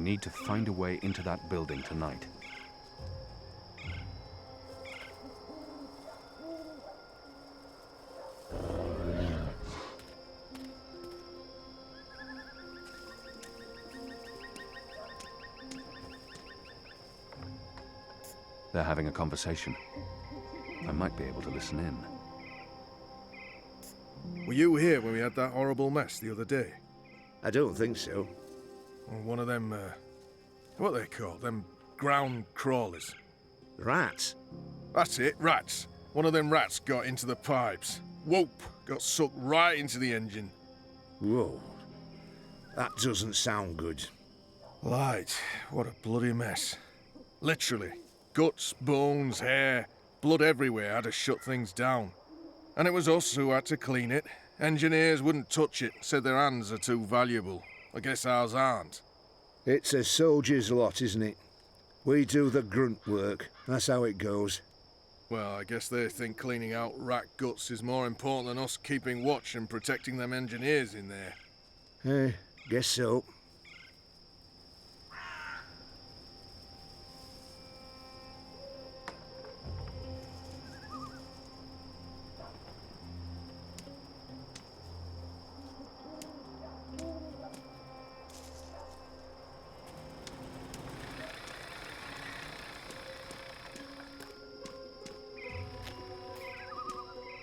need to find a way into that building tonight. They're having a conversation. I might be able to listen in. Were you here when we had that horrible mess the other day? I don't think so. Or one of them, what are they called? Them ground crawlers. Rats? That's it, rats. One of them rats got into the pipes. Whoop! Got sucked right into the engine. Whoa. That doesn't sound good. Light, what a bloody mess. Literally. Guts, bones, hair, blood everywhere had to shut things down. And it was us who had to clean it. Engineers wouldn't touch it, said their hands are too valuable. I guess ours aren't. It's a soldier's lot, isn't it? We do the grunt work. That's how it goes. Well, I guess they think cleaning out rat guts is more important than us keeping watch and protecting them engineers in there. Guess so.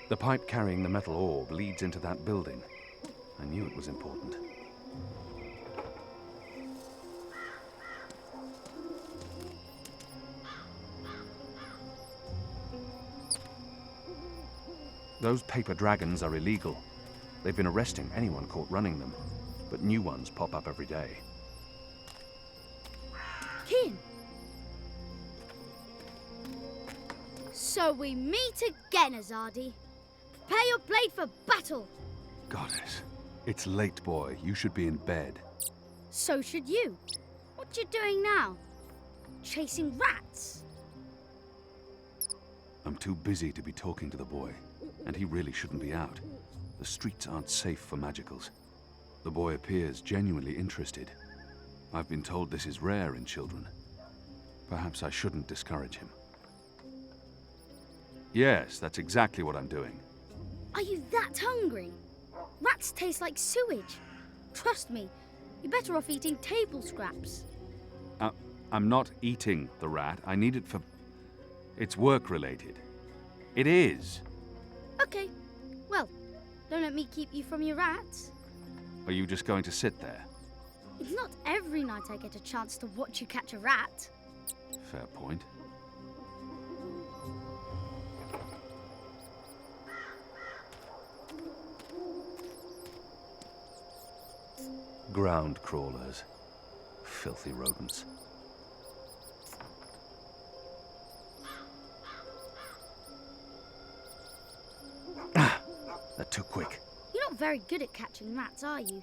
The pipe carrying the metal orb leads into that building. I knew it was important. Those paper dragons are illegal. They've been arresting anyone caught running them, but new ones pop up every day. Kin! So we meet again, Azadi. Prepare your blade for battle! Goddess, it's late, boy. You should be in bed. So should you. What you doing now? Chasing rats? I'm too busy to be talking to the boy, and he really shouldn't be out. The streets aren't safe for magicals. The boy appears genuinely interested. I've been told this is rare in children. Perhaps I shouldn't discourage him. Yes, that's exactly what I'm doing. Are you that hungry? Rats taste like sewage. Trust me, you're better off eating table scraps. I'm not eating the rat. I need it for... It's work-related. It is. Okay, well, don't let me keep you from your rats. Are you just going to sit there? It's not every night I get a chance to watch you catch a rat. Fair point. Ground crawlers. Filthy rodents. They're too quick. You're not very good at catching rats, are you?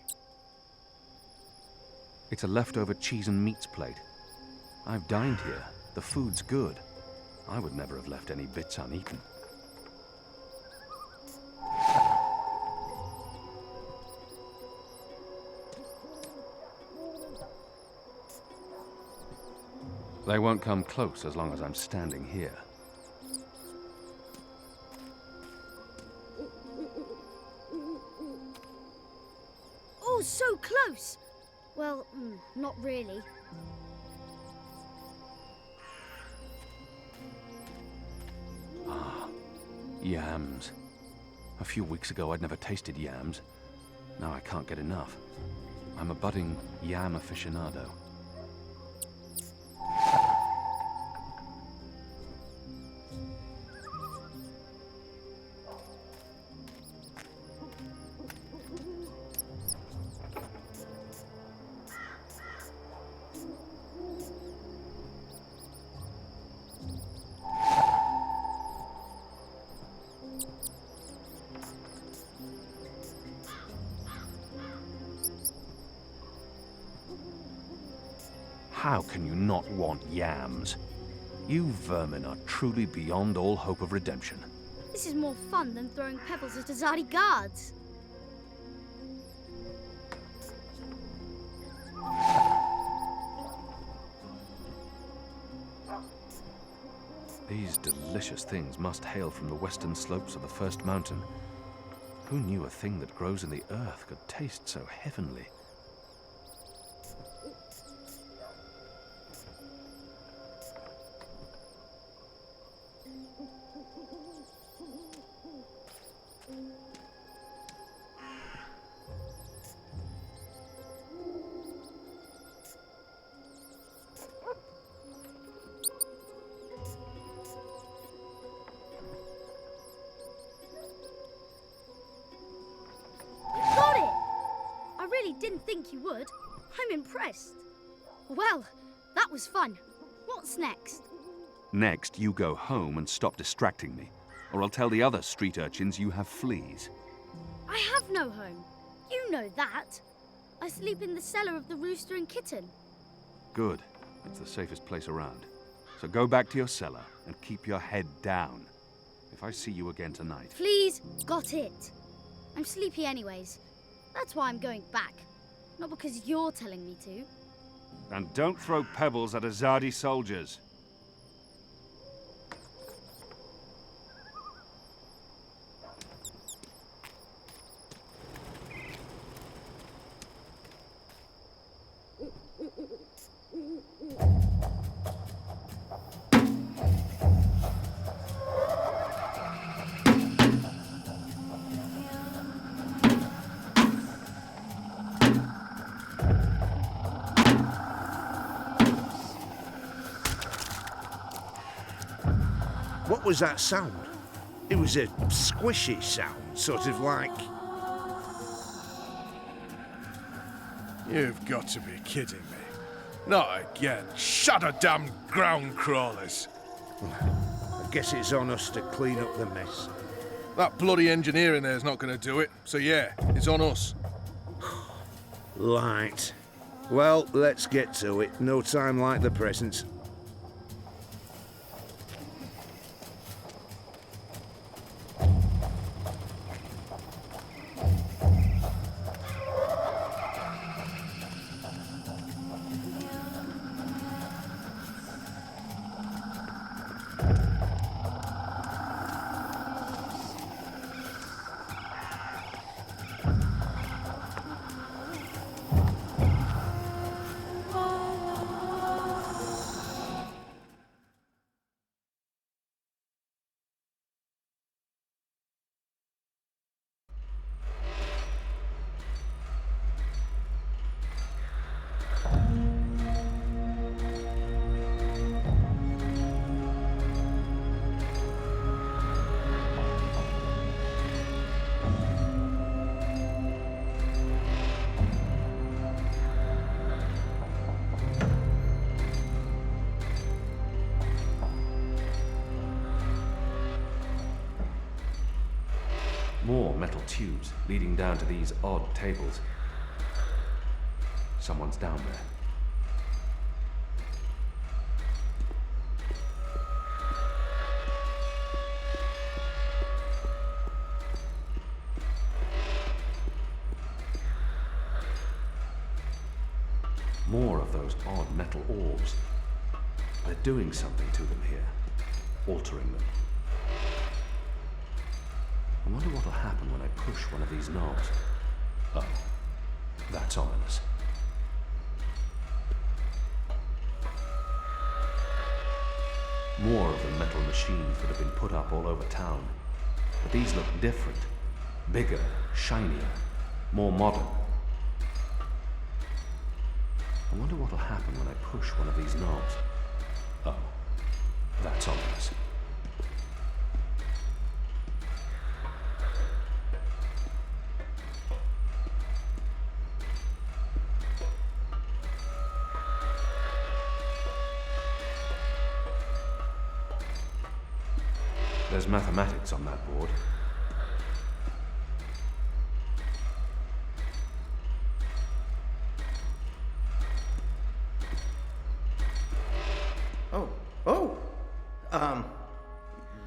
It's a leftover cheese and meats plate. I've dined here. The food's good. I would never have left any bits uneaten. They won't come close as long as I'm standing here. Oh, so close! Well, not really. Ah, yams. A few weeks ago I'd never tasted yams. Now I can't get enough. I'm a budding yam aficionado. How can you not want yams? You vermin are truly beyond all hope of redemption. This is more fun than throwing pebbles at Azadi guards. These delicious things must hail from the western slopes of the first mountain. Who knew a thing that grows in the earth could taste so heavenly? Got it! I really didn't think you would. I'm impressed. Well, that was fun. What's next? Next, you go home and stop distracting me, or I'll tell the other street urchins you have fleas. I have no home. You know that. I sleep in the cellar of the Rooster and Kitten. Good. It's the safest place around. So go back to your cellar and keep your head down. If I see you again tonight... Please, got it. I'm sleepy anyways. That's why I'm going back. Not because you're telling me to. And don't throw pebbles at Azadi soldiers. What was that sound? It was a squishy sound, sort of like... You've got to be kidding me. Not again. Shut a damn ground crawlers. I guess it's on us to clean up the mess. That bloody engineer in there's not going to do it. So yeah, it's on us. Right. Well, let's get to it. No time like the present. More metal tubes leading down to these odd tables. Someone's down there. More of those odd metal orbs. They're doing something to them here, altering them. I wonder what'll happen when I push one of these knobs. Oh, that's ominous. More of the metal machines that have been put up all over town. But these look different. Bigger, shinier, more modern. I wonder what'll happen when I push one of these knobs. Oh, that's ominous. There's mathematics on that board.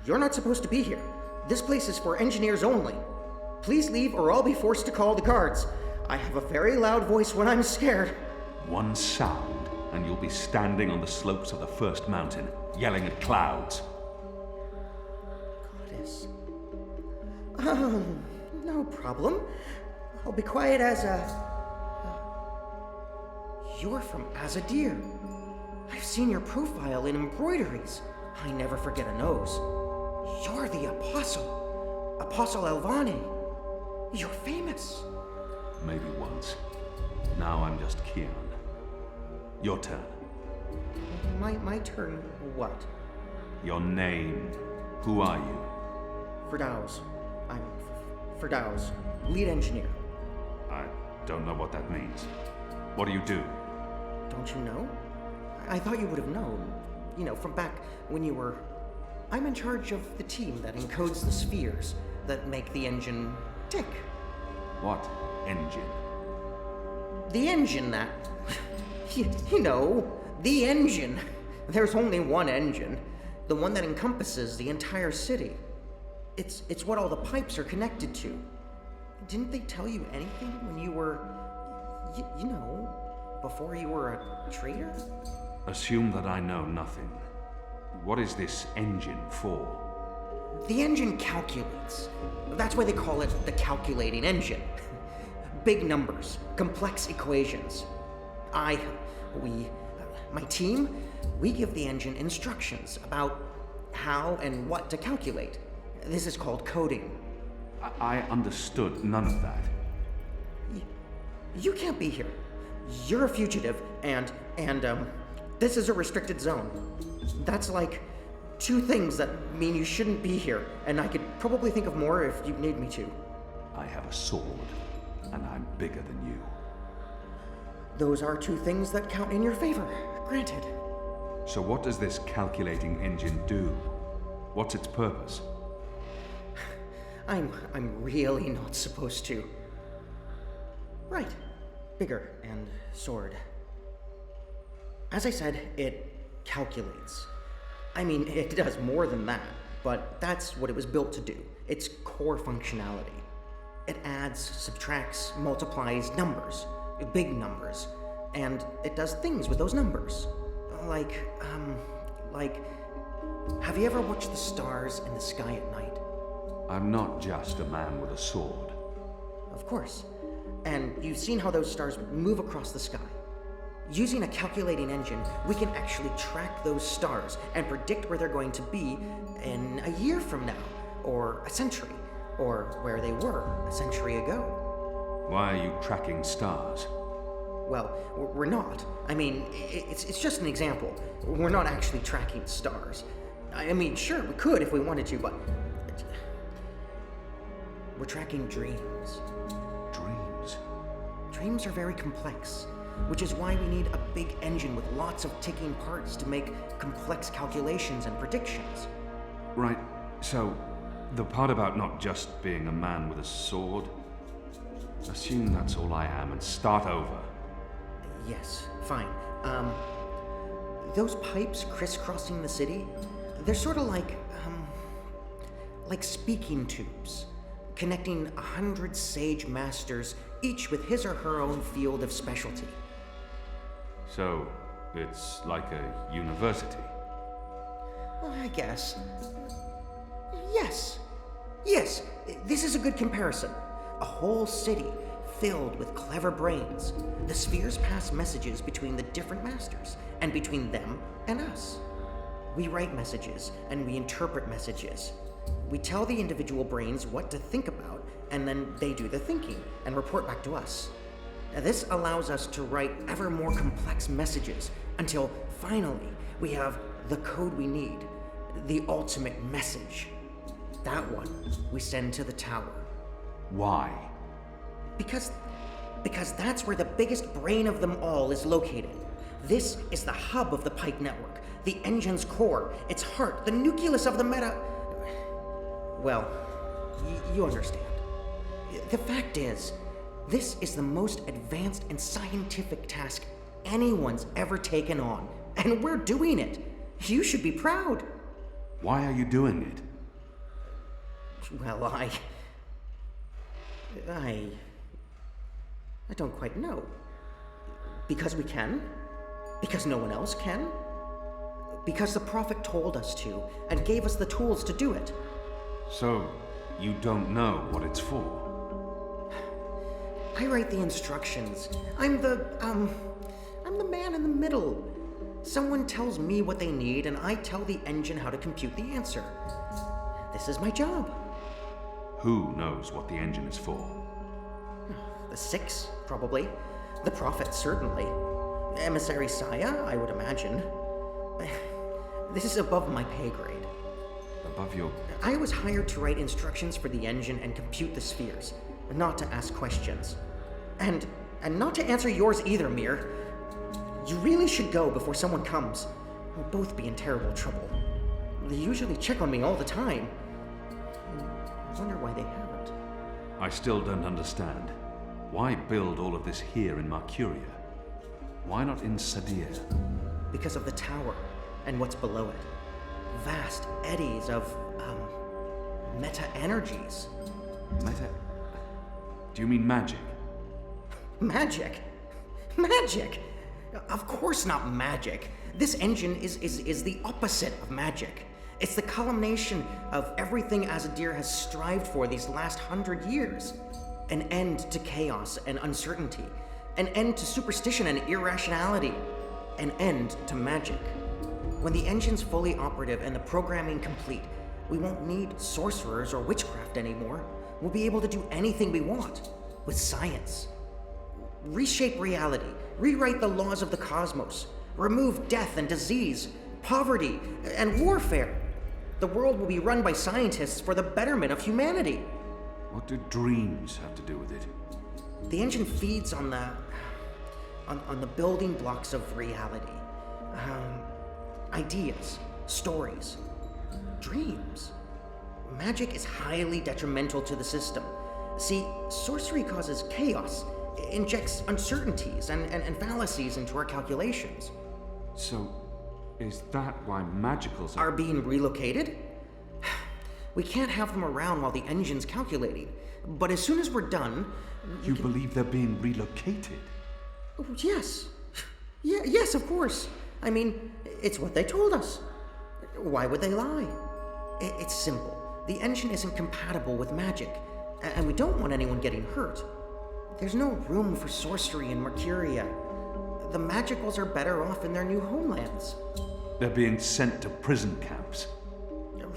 You're not supposed to be here. This place is for engineers only. Please leave or I'll be forced to call the guards. I have a very loud voice when I'm scared. One sound, and you'll be standing on the slopes of the first mountain, yelling at clouds. No problem. I'll be quiet as a... You're from Azadir. I've seen your profile in embroideries. I never forget a nose. You're the Apostle. Apostle Elvani. You're famous. Maybe once. Now I'm just Kian. Your turn. My turn what? Your name. Who are you? Firdaus. I'm Firdaus, lead engineer. I don't know what that means. What do you do? Don't you know? I thought you would have known. You know, from back when you were... I'm in charge of the team that encodes the spheres that make the engine tick. What engine? The engine that... you know, the engine. There's only one engine. The one that encompasses the entire city. It's what all the pipes are connected to. Didn't they tell you anything when you were... you know, before you were a traitor? Assume that I know nothing. What is this engine for? The engine calculates. That's why they call it the calculating engine. Big numbers, complex equations. My team, we give the engine instructions about how and what to calculate. This is called coding. I understood none of that. You can't be here. You're a fugitive, and this is a restricted zone. That's like 2 things that mean you shouldn't be here, and I could probably think of more if you need me to. I have a sword, and I'm bigger than you. Those are 2 things that count in your favor, granted. So what does this calculating engine do? What's its purpose? I'm really not supposed to. Right. Bigger and sword. As I said, it calculates. I mean, it does more than that, but that's what it was built to do. Its core functionality. It adds, subtracts, multiplies numbers, big numbers, and it does things with those numbers. Like, have you ever watched the stars in the sky at night? I'm not just a man with a sword. Of course. And you've seen how those stars move across the sky. Using a calculating engine, we can actually track those stars and predict where they're going to be in a year from now, or a century, or where they were a century ago. Why are you tracking stars? Well, we're not. I mean, it's just an example. We're not actually tracking stars. I mean, sure, we could if we wanted to, but... We're tracking dreams. Dreams? Dreams are very complex, which is why we need a big engine with lots of ticking parts to make complex calculations and predictions. Right, so the part about not just being a man with a sword, assume that's all I am and start over. Yes, fine. Those pipes crisscrossing the city, they're sort of like speaking tubes, connecting 100 sage masters, each with his or her own field of specialty. So, it's like a university? Well, I guess. Yes. Yes, this is a good comparison. A whole city filled with clever brains. The spheres pass messages between the different masters, and between them and us. We write messages, and we interpret messages. We tell the individual brains what to think about, and then they do the thinking and report back to us. Now, this allows us to write ever more complex messages until finally we have the code we need, the ultimate message. That one we send to the tower. Why? Because that's where the biggest brain of them all is located. This is the hub of the pipe network, the engine's core, its heart, the nucleus of the meta... Well, you understand. The fact is, this is the most advanced and scientific task anyone's ever taken on, and we're doing it. You should be proud. Why are you doing it? Well, I don't quite know. Because we can? Because no one else can? Because the Prophet told us to, and gave us the tools to do it. So, You don't know what it's for. I write the instructions. I'm the man in the middle. Someone tells me what they need, and I tell the engine how to compute the answer. This is my job. Who knows what the engine is for? The Six, probably. The Prophet, certainly. Emissary Saya, I would imagine. This is above my pay grade. Above your... I was hired to write instructions for the engine and compute the spheres, not to ask questions. And not to answer yours either, Mir. You really should go before someone comes. We'll both be in terrible trouble. They usually check on me all the time. I wonder why they haven't. I still don't understand. Why build all of this here in Mercuria? Why not in Sadir? Because of the tower and what's below it. Vast eddies of, meta-energies. Meta... Do you mean magic? Magic? Magic? Of course not magic. This engine is the opposite of magic. It's the culmination of everything Azadir has strived for these last 100 years. An end to chaos and uncertainty. An end to superstition and irrationality. An end to magic. When the engine's fully operative and the programming complete, we won't need sorcerers or witchcraft anymore. We'll be able to do anything we want with science. Reshape reality, rewrite the laws of the cosmos, remove death and disease, poverty and warfare. The world will be run by scientists for the betterment of humanity. What do dreams have to do with it? The engine feeds on the building blocks of reality. Ideas, stories, dreams. Magic is highly detrimental to the system. See, sorcery causes chaos, injects uncertainties and fallacies into our calculations. So, is that why magicals Are being relocated? We can't have them around while the engine's calculating. But as soon as we're done... You believe they're being relocated? Oh, yes. Yes, of course. I mean, it's what they told us. Why would they lie? It's simple. The engine isn't compatible with magic, and we don't want anyone getting hurt. There's no room for sorcery in Mercuria. The magicals are better off in their new homelands. They're being sent to prison camps.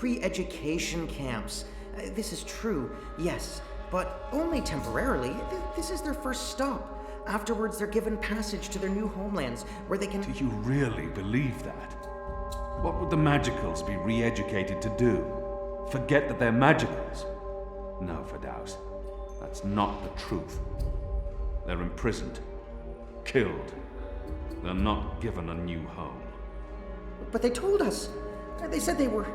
Re-education camps. This is true, yes, but only temporarily. This is their first stop. Afterwards, they're given passage to their new homelands, where they can... Do you really believe that? What would the magicals be re-educated to do? Forget that they're magicals? No, Firdaus. That's not the truth. They're imprisoned. Killed. They're not given a new home. But they told us. They said they were...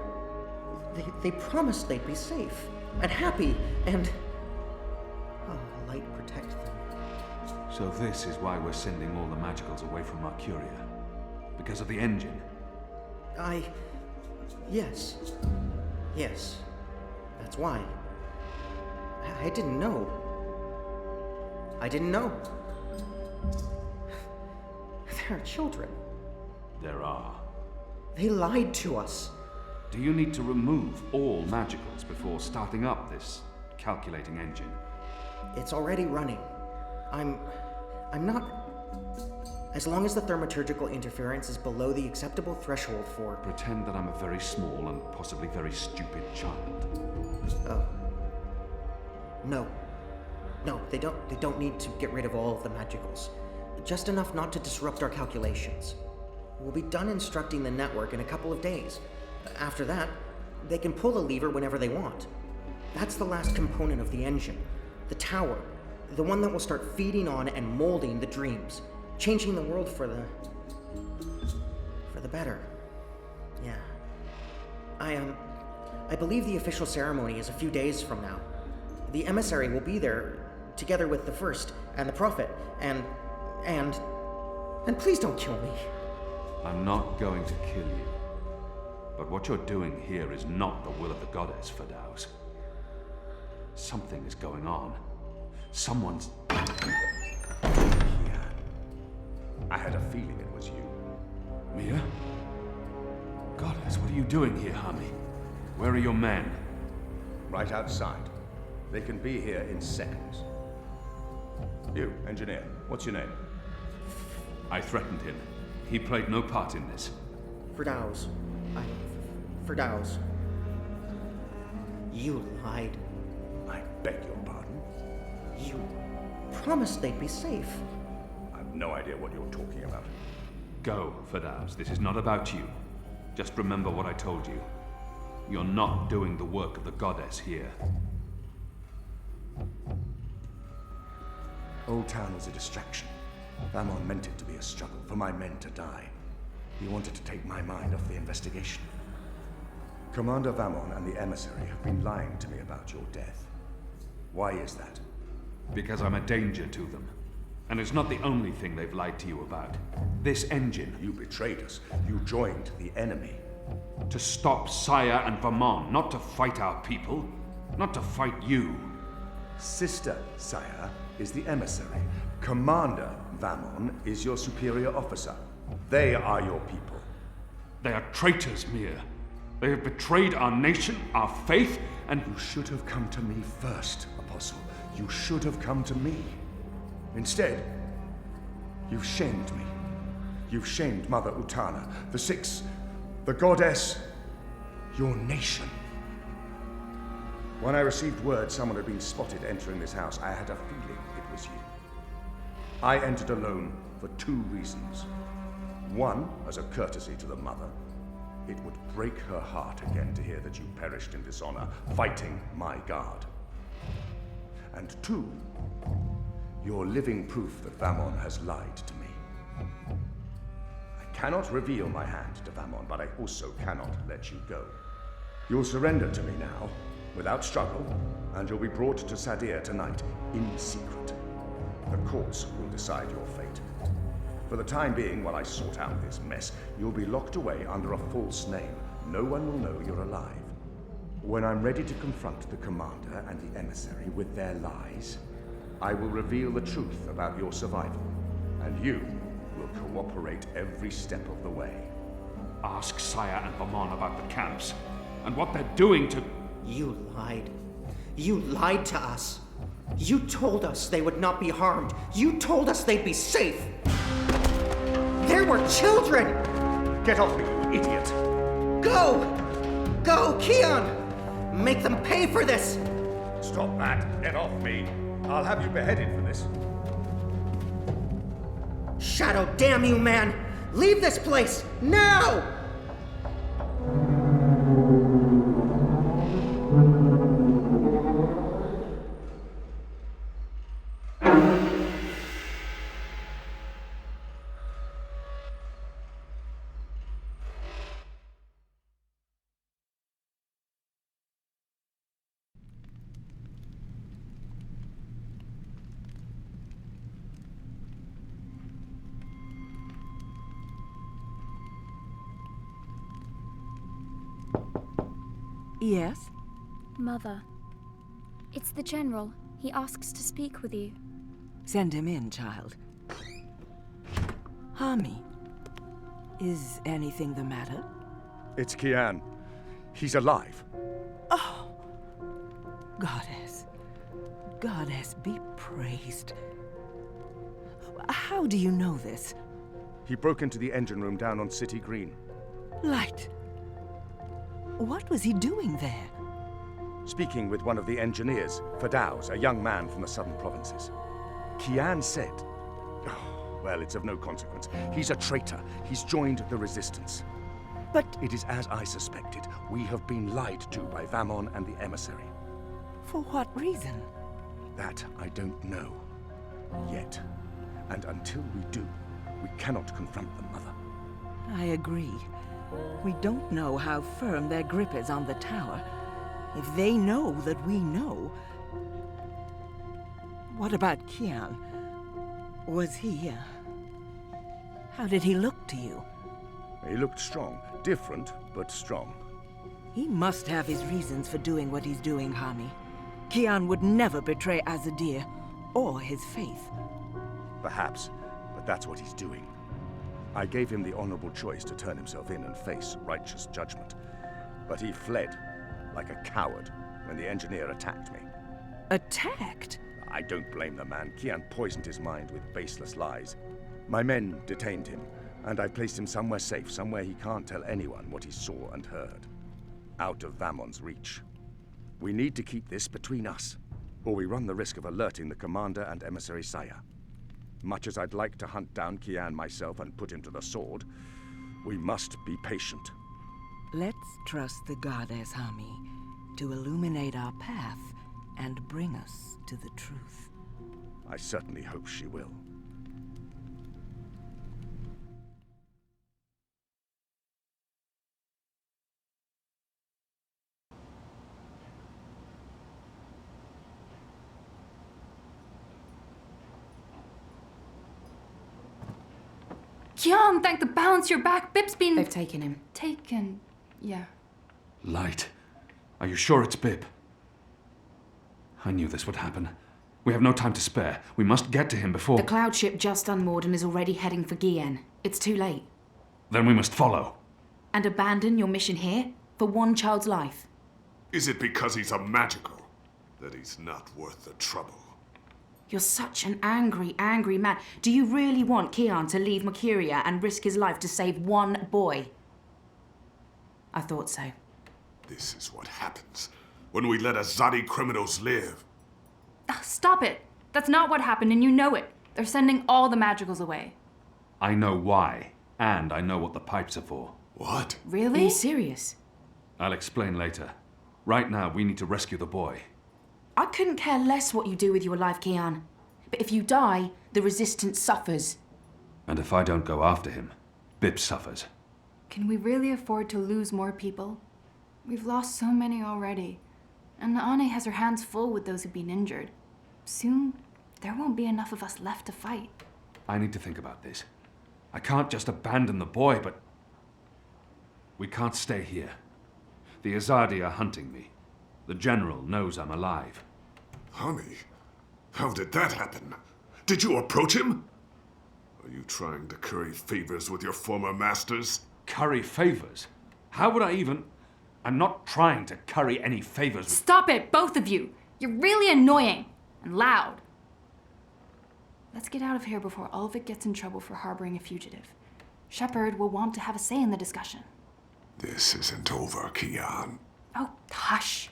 They promised they'd be safe and happy and... Oh, light protect them. So this is why we're sending all the magicals away from Mercuria? Because of the engine? Yes. Yes. That's why. I didn't know. I didn't know. There are children. There are. They lied to us. Do you need to remove all magicals before starting up this calculating engine? It's already running. I'm not... As long as the thaumaturgical interference is below the acceptable threshold for... Pretend that I'm a very small and possibly very stupid child. Oh. No. No, they don't need to get rid of all of the magicals. Just enough not to disrupt our calculations. We'll be done instructing the network in a couple of days. After that, they can pull the lever whenever they want. That's the last component of the engine. The tower. The one that will start feeding on and molding the dreams. Changing the world for the better. Yeah. I believe the official ceremony is a few days from now. The emissary will be there, together with the First and the Prophet, and please don't kill me. I'm not going to kill you. But what you're doing here is not the will of the goddess, Firdaus. Something is going on. Someone's... Yeah. I had a feeling it was you. Mia? Goddess, what are you doing here, honey? Where are your men? right outside. They can be here in seconds. You, engineer, what's your name? I threatened him. He played no part in this. Firdaus. Firdaus. You lied. I beg your pardon? You promised they'd be safe. I've no idea what you're talking about. Go, Firdaus. This is not about you. Just remember what I told you. You're not doing the work of the goddess here. Old Town was a distraction. Vamon meant it to be a struggle, for my men to die. He wanted to take my mind off the investigation. Commander Vamon and the emissary have been lying to me about your death. Why is that? Because I'm a danger to them. And it's not the only thing they've lied to you about. This engine. You betrayed us. You joined the enemy. To stop Saya and Vamon, not to fight our people. Not to fight you. Sister Saya is the emissary. Commander Vamon is your superior officer. They are your people. They are traitors, Mir. They have betrayed our nation, our faith, and... You should have come to me first, Apostle. You should have come to me. Instead, you've shamed me. You've shamed Mother Utana, the Six, the goddess, your nation. When I received word someone had been spotted entering this house, I had a feeling it was you. I entered alone for 2 reasons. One, as a courtesy to the mother. It would break her heart again to hear that you perished in dishonor, fighting my guard. And 2, you're living proof that Vamon has lied to me. I cannot reveal my hand to Vamon, but I also cannot let you go. You'll surrender to me now, without struggle, and you'll be brought to Sadir tonight, in secret. The courts will decide your fate. For the time being, while I sort out this mess, you'll be locked away under a false name. No one will know you're alive. When I'm ready to confront the commander and the emissary with their lies, I will reveal the truth about your survival, and you will cooperate every step of the way. Ask Saya and Vamon about the camps, and what they're doing to... You lied. You lied to us. You told us they would not be harmed. You told us they'd be safe. There were children! Get off me, you idiot! Go! Go, Kian! Make them pay for this! Stop that! Get off me! I'll have you beheaded for this. Shadow, damn you, man! Leave this place, now! Yes? Mother. It's the General. He asks to speak with you. Send him in, child. Hami, is anything the matter? It's Kian. He's alive. Oh! Goddess. Goddess be praised. How do you know this? He broke into the engine room down on City Green. Light. What was he doing there? Speaking with one of the engineers, Firdaus, a young man from the southern provinces. Kian said... Oh, well, it's of no consequence. He's a traitor. He's joined the resistance. But... It is as I suspected. We have been lied to by Vamon and the emissary. For what reason? That I don't know. Yet. And until we do, we cannot confront the mother. I agree. We don't know how firm their grip is on the tower. If they know that we know... What about Kian? Was he, How did he look to you? He looked strong. Different, but strong. He must have his reasons for doing what he's doing, Hami. Kian would never betray Azadir, or his faith. Perhaps, but that's what he's doing. I gave him the honorable choice to turn himself in and face righteous judgment. But he fled, like a coward, when the engineer attacked me. Attacked? I don't blame the man. Kian poisoned his mind with baseless lies. My men detained him, and I placed him somewhere safe, somewhere he can't tell anyone what he saw and heard. Out of Vamon's reach. We need to keep this between us, or we run the risk of alerting the commander and emissary Saya. Much as I'd like to hunt down Kian myself and put him to the sword, we must be patient. Let's trust the goddess, Hami, to illuminate our path and bring us to the truth. I certainly hope she will. Kian, thank the balance you're back. Bip's been... They've taken him. Taken, yeah. Light. Are you sure it's Bip? I knew this would happen. We have no time to spare. We must get to him before... The cloud ship just unmoored and is already heading for Gien. It's too late. Then we must follow. And abandon your mission here? For one child's life? Is it because he's a magical that he's not worth the trouble? You're such an angry, angry man. Do you really want Kian to leave Makiria and risk his life to save one boy? I thought so. This is what happens when we let Azadi criminals live. Stop it. That's not what happened, and you know it. They're sending all the magicals away. I know why, and I know what the pipes are for. What? Really? Are you serious? I'll explain later. Right now, we need to rescue the boy. I couldn't care less what you do with your life, Kian. But if you die, the Resistance suffers. And if I don't go after him, Bip suffers. Can we really afford to lose more people? We've lost so many already. And Ane has her hands full with those who've been injured. Soon, there won't be enough of us left to fight. I need to think about this. I can't just abandon the boy, but... we can't stay here. The Azadi are hunting me. The General knows I'm alive. Honey, how did that happen? Did you approach him? Are you trying to curry favors with your former masters? Curry favors? How would I even... I'm not trying to curry any favors with... Stop it, both of you! You're really annoying and loud. Let's get out of here before Ulvik gets in trouble for harboring a fugitive. Shepard will want to have a say in the discussion. This isn't over, Kian. Oh, hush.